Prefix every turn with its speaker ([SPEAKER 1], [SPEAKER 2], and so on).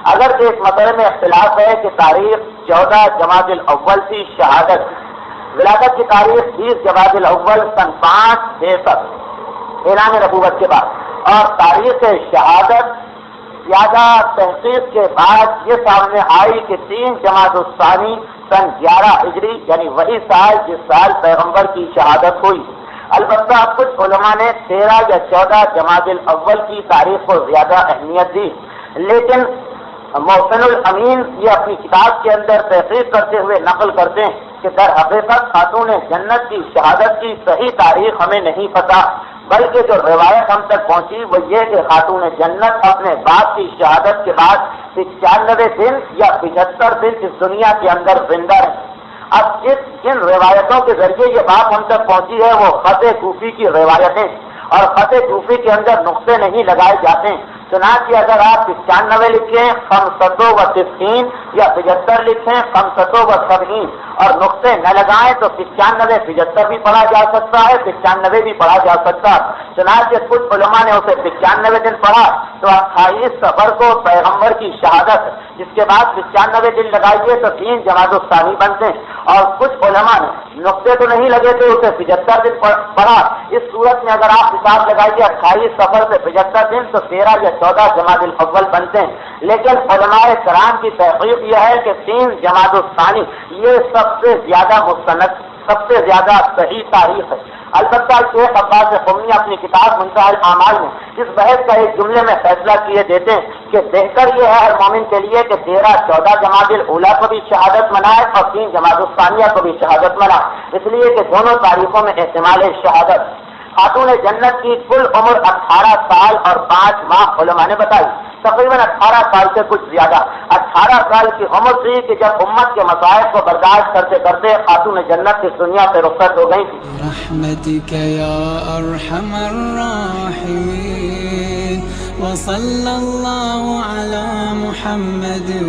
[SPEAKER 1] اگرچہ اس مسئلے میں اختلاف ہے کہ تاریخ 14 جمادی الاول تھی شہادت، ولادت کی تاریخ 20 جمادی الاول سن 563 اعلان نبوت کے بعد، اور تاریخ شہادت زیادہ تحقیق کے بعد یہ سامنے آئی کہ 3 جمادی الثانی سن 11 ہجری، یعنی وہی سال جس سال پیغمبر کی شہادت ہوئی۔ البتہ کچھ علماء نے 13 یا 14 جمادی الاول کی تاریخ کو زیادہ اہمیت دی، لیکن محسن الامین یہ اپنی کتاب کے اندر تحقیق کرتے ہوئے نقل کرتے ہیں کہ در حقیقت خاتون جنت کی شہادت کی صحیح تاریخ ہمیں نہیں پتہ، بلکہ جو روایت ہم تک پہنچی وہ یہ کہ خاتون جنت اپنے باپ کی شہادت کے بعد 95 دن یا 75 دن اس دنیا کے اندر زندہ رہی۔ اب جن روایتوں کے ذریعے یہ بات ہم تک پہنچی ہے وہ خط کوفی کی روایتیں، اور خط کوفی کے اندر نقطے نہیں لگائے جاتے ہیں، چنانچہ اگر آپ 95 لکھیں 590 یا 75 لکھیں 570 اور نقطے نہ لگائیں تو 95 75 بھی پڑھا جا سکتا ہے، 95 بھی پڑھا جا سکتا ہے۔ چنانچہ کچھ علماء نے اسے 95 دن پڑھا تو 28 صفر کو پیغمبر کی شہادت، جس کے بعد 95 دن لگائیے تو 3 جمادی الثانی بنتے ہیں، اور کچھ علماء نے نقطے تو نہیں لگے تھے اسے 75 دن پڑھا۔ اس صورت میں اگر آپ حساب لگائیے 28 صفر سے 75 دن تو 13 یا 14 جمادی الاول بنتے ہیں، لیکن علماء کرام کی تحقیق یہ ہے کہ 3 جمادی الثانی یہ سب سے زیادہ مستند، سب سے زیادہ صحیح تاریخ ہے۔ البتہ شیخ عباس قمی اپنی کتاب منتہی الاعمال میں اس بحث کا ایک جملے میں فیصلہ کیے دیتے ہیں کہ بہتر یہ ہے ہر مومن کے لیے کہ 13-14 جمادی الاولیٰ کو بھی شہادت منائے اور 3 جمادی الثانیہ کو بھی شہادت منائے، اس لیے کہ دونوں تاریخوں میں احتمال شہادت۔ خاتون جنت کی کل عمر 18 سال اور 5 ماہ علماء نے بتائی، تقریباً 18 سال سے کچھ زیادہ۔ 18 سال کی عمر تھی کہ جب امت کے مصائب کو برداشت کرتے کرتے خاتون جنت اس دنیا سے رخصت ہو گئی تھی۔
[SPEAKER 2] برحمتک یا ارحم الراحمین وصلی اللہ علی محمد و